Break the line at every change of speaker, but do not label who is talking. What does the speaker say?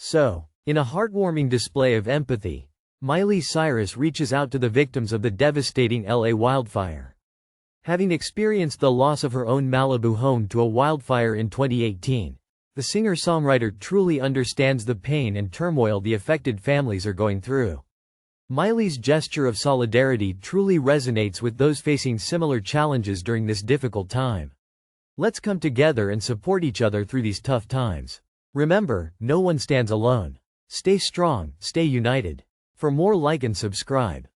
So, in a heartwarming display of empathy, Miley Cyrus reaches out to the victims of the devastating LA wildfire. Having experienced the loss of her own Malibu home to a wildfire in 2018, the singer-songwriter truly understands the pain and turmoil the affected families are going through. Miley's gesture of solidarity truly resonates with those facing similar challenges during this difficult time. Let's come together and support each other through these tough times. Remember, no one stands alone. Stay strong, stay united. For more, like and subscribe.